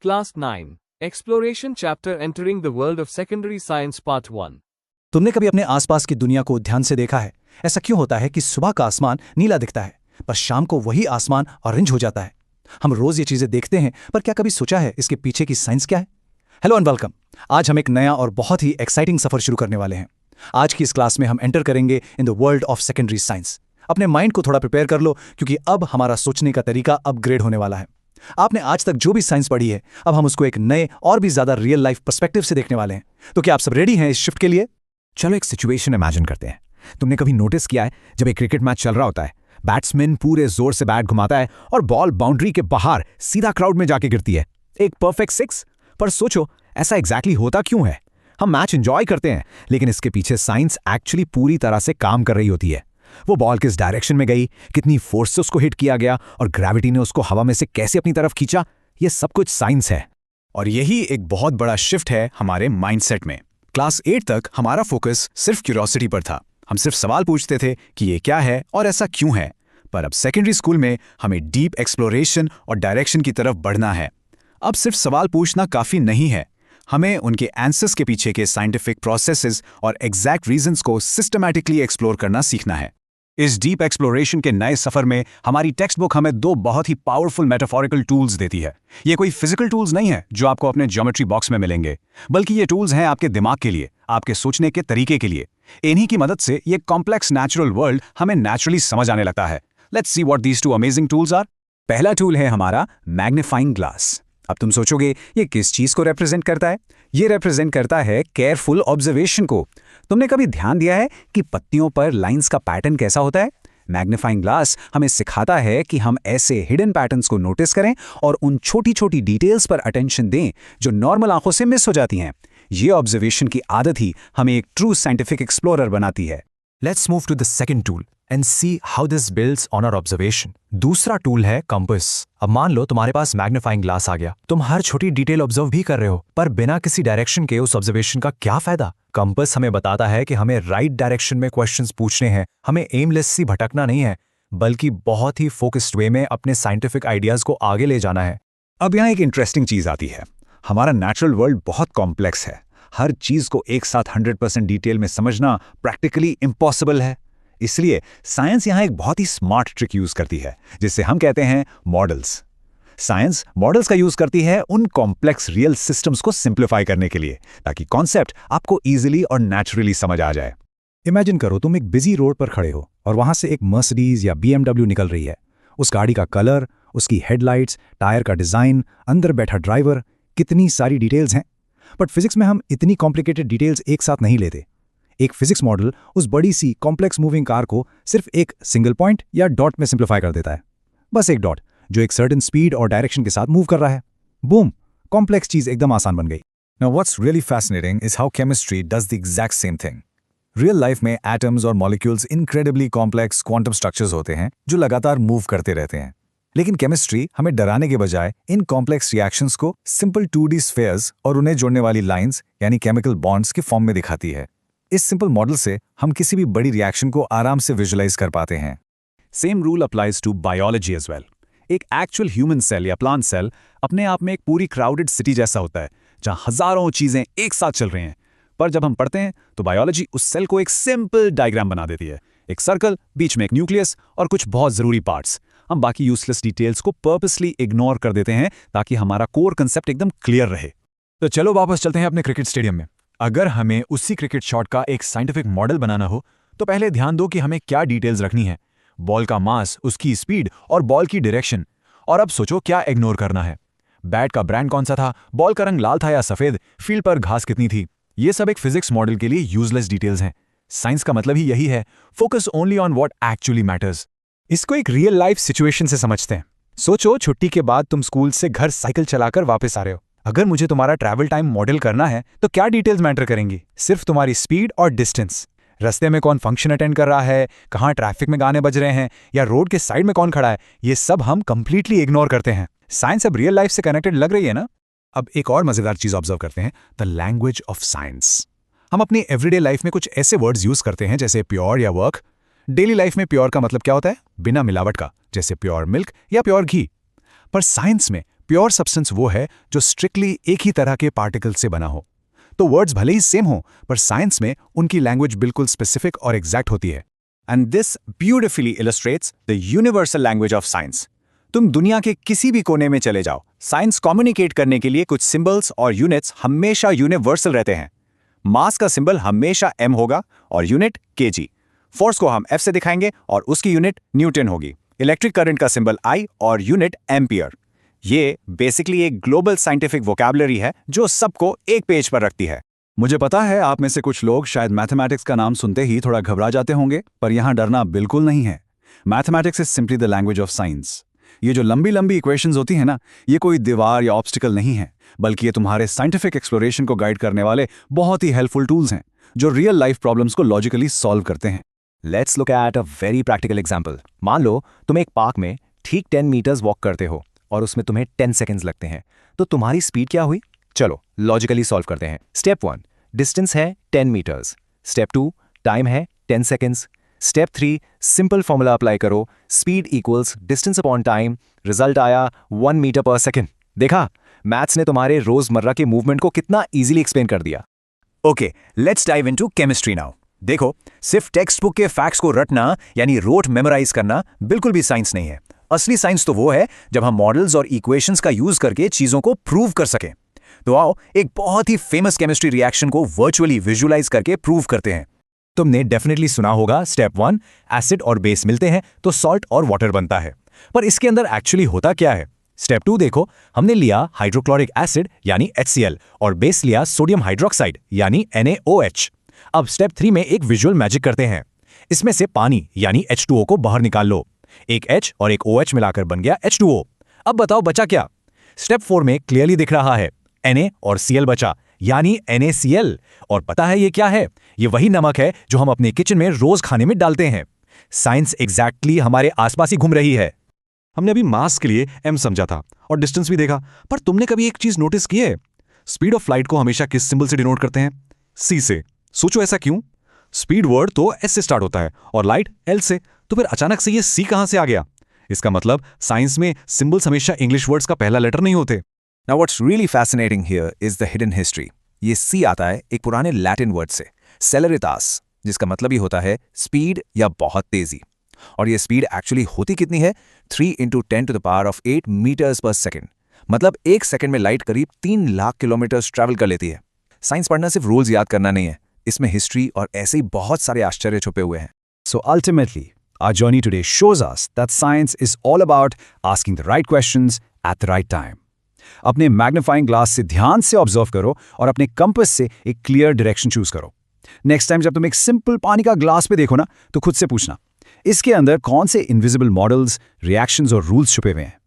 Class 9. Exploration Chapter Entering the World of Secondary Science Part 1. तुमने कभी अपने आसपास की दुनिया को ध्यान से देखा है? ऐसा क्यों होता है कि सुबह का आसमान नीला दिखता है पर शाम को वही आसमान ऑरेंज हो जाता है? हम रोज ये चीजें देखते हैं, पर क्या कभी सोचा है इसके पीछे की साइंस क्या है? Hello and welcome. आज हम एक नया और बहुत ही एक्साइटिंग सफर शुरू करने वाले हैं। आज की इस क्लास में हम एंटर करेंगे in the world of secondary science. अपने माइंड को थोड़ा प्रिपेयर कर लो, क्योंकि अब हमारा सोचने का तरीका अपग्रेड होने वाला है। आपने आज तक जो भी साइंस पढ़ी है, अब हम उसको एक नए और भी ज्यादा रियल लाइफ पर्सपेक्टिव से देखने वाले हैं। तो क्या आप सब रेडी हैं इस शिफ्ट के लिए? चलो एक सिचुएशन इमेजिन करते हैं। तुमने कभी नोटिस किया है, जब एक क्रिकेट मैच चल रहा होता है, बैट्समैन पूरे जोर से बैट घुमाता है और बॉल बाउंड्री के बाहर सीधा क्राउड में जाके गिरती है, एक परफेक्ट सिक्स। पर सोचो, ऐसा एग्जैक्टली होता क्यों है? हम मैच एंजॉय करते हैं, लेकिन इसके पीछे साइंस एक्चुअली पूरी तरह से काम कर रही होती है। वो बॉल किस डायरेक्शन में गई, कितनी फोर्स से उसको हिट किया गया और ग्रेविटी ने उसको हवा में से कैसे अपनी तरफ खींचा, ये सब कुछ साइंस है। और यही एक बहुत बड़ा शिफ्ट है हमारे माइंडसेट में। क्लास 8 तक हमारा फोकस सिर्फ क्यूरियोसिटी पर था। हम सिर्फ सवाल पूछते थे कि ये क्या है और ऐसा क्यों है। पर अब सेकेंडरी स्कूल में हमें डीप एक्सप्लोरेशन और डायरेक्शन की तरफ बढ़ना है। अब सिर्फ सवाल पूछना काफ़ी नहीं है, हमें उनके आंसर्स के पीछे के साइंटिफिक प्रोसेसेस और एग्जैक्ट रीजंस को सिस्टमैटिकली एक्सप्लोर करना सीखना है। इस डीप एक्सप्लोरेशन के नए सफर में हमारी टेक्स्ट बुक हमें दो बहुत ही पावरफुल मेटाफोरिकल टूल्स देती है। ये कोई फिजिकल टूल्स नहीं है जो आपको अपने ज्योमेट्री बॉक्स में मिलेंगे, बल्कि ये टूल्स हैं आपके दिमाग के लिए, आपके सोचने के तरीके के लिए। इन्हीं की मदद से ये कॉम्प्लेक्स नेचुरल वर्ल्ड हमें नेचुरली समझ आने लगता है। Let's see what these two amazing tools are. पहला टूल है हमारा मैग्नीफाइंग ग्लास। अब तुम सोचोगे, ये किस चीज को रिप्रेजेंट करता है? ये रिप्रेजेंट करता है केयरफुल ऑब्जर्वेशन को। तुमने कभी ध्यान दिया है कि पत्तियों पर लाइंस का पैटर्न कैसा होता है? मैग्नीफाइंग ग्लास हमें सिखाता है कि हम ऐसे हिडन पैटर्न्स को नोटिस करें और उन छोटी छोटी डिटेल्स पर अटेंशन दें जो नॉर्मल आंखों से मिस हो जाती हैं। ये ऑब्जर्वेशन की आदत ही हमें एक ट्रू साइंटिफिक एक्सप्लोरर बनाती है। Let's move to the second tool and see how this builds on our observation. दूसरा टूल है कंपास। अब मान लो तुम्हारे पास मैग्नीफाइंग ग्लास आ गया, तुम हर छोटी डिटेल ऑब्जर्व भी कर रहे हो, पर बिना किसी डायरेक्शन के उस ऑब्जर्वेशन का क्या फायदा? कंपास हमें बताता है कि हमें राइट डायरेक्शन में क्वेश्चंस पूछने हैं, हमें एमलेसली भटकना नहीं है, बल्कि बहुत ही फोकस्ड वे में अपने साइंटिफिक आइडियाज को आगे ले जाना है। अब यहाँ एक इंटरेस्टिंग चीज आती है। हमारा नेचुरल वर्ल्ड बहुत कॉम्प्लेक्स है। हर चीज को एक साथ 100% डिटेल में समझना प्रैक्टिकली इम्पॉसिबल है। इसलिए साइंस यहाँ एक बहुत ही स्मार्ट ट्रिक यूज करती है, जिसे हम कहते हैं मॉडल्स। साइंस मॉडल्स का यूज करती है उन कॉम्प्लेक्स रियल सिस्टम्स को सिंप्लीफाई करने के लिए, ताकि कॉन्सेप्ट आपको इजीली और नेचुरली समझ आ जाए। इमेजिन करो, तुम एक बिजी रोड पर खड़े हो और वहां से एक मर्सिडीज या BMW निकल रही है। उस गाड़ी का कलर, उसकी हेडलाइट्स, टायर का डिजाइन, अंदर बैठा ड्राइवर, कितनी सारी डिटेल्स हैं। बट फिजिक्स में हम इतनी कॉम्प्लिकेटेड डिटेल्स एक साथ नहीं लेते। एक फिजिक्स मॉडल उस बड़ी सी कॉम्प्लेक्स मूविंग कार को सिर्फ एक सिंगल पॉइंट या डॉट में सिंप्लीफाई कर देता है। बस एक डॉट जो एक सर्टेन स्पीड और डायरेक्शन के साथ मूव कर रहा है। बूम, कॉम्प्लेक्स चीज एकदम आसान बन गई। Now what's really fascinating is how chemistry does the exact same thing. Real life में एटम्स और molecules incredibly complex quantum structures होते हैं जो लगातार मूव करते रहते हैं। लेकिन केमिस्ट्री हमें डराने के बजाय इन कॉम्प्लेक्स रिएक्शंस को सिंपल 2D स्फीयर्स और उन्हें जोड़ने वाली लाइंस यानी केमिकल बॉन्ड्स के फॉर्म में दिखाती है। इस सिंपल मॉडल से हम किसी भी बड़ी रिएक्शन को आराम से विजुलाइज कर पाते हैं। Same rule applies to biology as well. एक एक्चुअल ह्यूमन सेल या प्लांट सेल अपने आप में एक पूरी क्राउडेड सिटी जैसा होता है, जहां हजारों चीजें एक साथ चल रही हैं। पर जब हम पढ़ते हैं तो बायोलॉजी उस सेल को एक सिंपल डायग्राम बना देती है, एक सर्कल, बीच में एक न्यूक्लियस और कुछ बहुत जरूरी पार्ट्स। हम बाकी यूजलेस डिटेल्स को पर्पसली इग्नोर कर देते हैं ताकि हमारा कोर कंसेप्ट एकदम क्लियर रहे। तो चलो वापस चलते हैं अपने क्रिकेट स्टेडियम में। अगर हमें उसी क्रिकेट शॉट का एक साइंटिफिक मॉडल बनाना हो, तो पहले ध्यान दो कि हमें क्या डिटेल्स रखनी है। बॉल का मास, उसकी स्पीड और बॉल की डायरेक्शन। और अब सोचो क्या इग्नोर करना है। बैट का ब्रांड कौन सा था, बॉल का रंग लाल था या सफेद, फील्ड पर घास कितनी थी। ये सब एक फिजिक्स मॉडल के लिए यूजलेस डिटेल्स हैं। साइंस का मतलब ही यही है, focus only on what actually matters. इसको एक रियल लाइफ सिचुएशन से समझते हैं। सोचो, छुट्टी के बाद तुम स्कूल से घर साइकिल चलाकर वापस आ रहे हो। अगर मुझे तुम्हारा ट्रैवल टाइम मॉडल करना है तो क्या डिटेल्स मैटर करेंगी? सिर्फ तुम्हारी स्पीड और डिस्टेंस। रास्ते में कौन फंक्शन अटेंड कर रहा है, कहाँ ट्रैफिक में गाने बज रहे हैं या रोड के साइड में कौन खड़ा है, ये सब हम कंप्लीटली इग्नोर करते हैं। साइंस अब रियल लाइफ से कनेक्टेड लग रही है ना? अब एक और मजेदार चीज ऑब्जर्व करते हैं, द लैंग्वेज ऑफ साइंस। हम अपनी एवरीडे लाइफ में कुछ ऐसे वर्ड्स यूज करते हैं जैसे प्योर या वर्क। डेली लाइफ में प्योर का मतलब क्या होता है? बिना मिलावट का, जैसे प्योर मिल्क या प्योर घी। पर साइंस में प्योर सब्सटेंस वो है जो स्ट्रिक्टली एक ही तरह के पार्टिकल से बना हो। तो वर्ड्स भले ही सेम हो, पर साइंस में उनकी लैंग्वेज बिल्कुल स्पेसिफिक और एग्जैक्ट होती है। And this beautifully illustrates the universal language of science. तुम दुनिया के किसी भी कोने में चले जाओ, साइंस कम्युनिकेट करने के लिए कुछ सिंबल्स और यूनिट्स हमेशा यूनिवर्सल रहते हैं। मास का सिंबल हमेशा m होगा और यूनिट kg। फोर्स को हम F से दिखाएंगे और उसकी यूनिट न्यूटन होगी। इलेक्ट्रिक करंट का सिंबल I और यूनिट एम्पियर। ये बेसिकली एक ग्लोबल साइंटिफिक वोकैबुलरी है जो सबको एक पेज पर रखती है। मुझे पता है आप में से कुछ लोग शायद मैथमेटिक्स का नाम सुनते ही थोड़ा घबरा जाते होंगे, पर यहां डरना बिल्कुल नहीं है। Mathematics is simply the language of science. ये जो लंबी लंबी इक्वेशंस होती हैं ना, ये कोई दीवार या ऑब्स्टिकल नहीं है, बल्कि ये तुम्हारे साइंटिफिक एक्सप्लोरेशन को गाइड करने वाले बहुत ही हेल्पफुल टूल्स हैं जो रियल लाइफ प्रॉब्लम्स को लॉजिकली सॉल्व करते हैं। Let's look at a very practical example. मान लो तुम एक पार्क में ठीक 10 मीटर्स वॉक करते हो और उसमें तुम्हें 10 सेकेंड्स लगते हैं, तो तुम्हारी स्पीड क्या हुई? चलो लॉजिकली सॉल्व करते हैं। स्टेप 1 डिस्टेंस है 10 मीटर्स। स्टेप 2 टाइम है 10 seconds. Step 3 simple formula apply करो, speed equals distance upon time, result आया 1 मीटर पर सेकेंड। देखा, मैथ्स ने तुम्हारे रोजमर्रा के मूवमेंट को कितना इजीली एक्सप्लेन कर दिया। Okay, let's dive into chemistry now. देखो, सिर्फ टेक्स्ट बुक के फैक्ट्स को रटना यानी रोट मेमोराइज करना बिल्कुल भी साइंस नहीं है। असली साइंस तो वो है जब हम मॉडल्स और इक्वेशंस का यूज करके चीजों को प्रूव कर सकें। तो आओ एक बहुत ही फेमस केमिस्ट्री रिएक्शन को वर्चुअली विजुअलाइज करके प्रूव करते हैं। तुमने डेफिनेटली सुना होगा स्टेप 1 एसिड और बेस मिलते हैं तो सॉल्ट और वाटर बनता है, पर इसके अंदर एक्चुअली होता क्या है? स्टेप 2 देखो, हमने लिया हाइड्रोक्लोरिक एसिड यानी HCl और बेस लिया सोडियम हाइड्रोक्साइड यानी NaOH। अब स्टेप 3 में एक विजुअल मैजिक करते हैं। इसमें से पानी यानी H2O को बाहर निकाल लो। एक H और एक OH मिलाकर बन गया H2O। अब बताओ बचा क्या? स्टेप 4 में क्लियरली दिख रहा है Na और Cl बचा यानी NaCl। और पता है ये क्या है? ये वही नमक है जो हम अपने किचन में रोज खाने में डालते हैं। साइंस एग्जैक्टली हमारे आसपास ही घूम रही है। हमने अभी मास के लिए m समझा था और डिस्टेंस भी देखा, पर तुमने कभी एक चीज नोटिस की है? स्पीड ऑफ लाइट को हमेशा किस सिंबल से डिनोट करते हैं? C से। सोचो ऐसा क्यों? स्पीड वर्ड तो S से स्टार्ट होता है और लाइट L से, तो फिर अचानक से ये C कहां से आ गया? इसका मतलब साइंस में सिंबल्स हमेशा इंग्लिश वर्ड्स का पहला लेटर नहीं होते। Now what's really fascinating here is the hidden history. ये C आता है एक पुराने लैटिन वर्ड से, celeritas, जिसका मतलब ही होता है स्पीड या बहुत तेजी। और ये स्पीड एक्चुअली होती कितनी है? 3 × 10⁸ मीटर्स पर सेकेंड। मतलब एक सेकेंड में लाइट करीब 3 लाख किलोमीटर ट्रैवल कर लेती है। साइंस पढ़ना सिर्फ रूल्स याद करना नहीं है, इसमें हिस्ट्री और ऐसे ही बहुत सारे आश्चर्य छुपे हुए हैं। So ultimately, our journey today shows us that science is all about asking the right questions at the right time. अपने मैग्नीफाइंग ग्लास से ध्यान से ऑब्जर्व करो और अपने कंपास से एक क्लियर डायरेक्शन चूज करो। नेक्स्ट टाइम जब तुम एक सिंपल पानी का ग्लास पे देखो ना, तो खुद से पूछना, इसके अंदर कौन से इनविजिबल मॉडल्स, रिएक्शंस और रूल्स छुपे हुए हैं।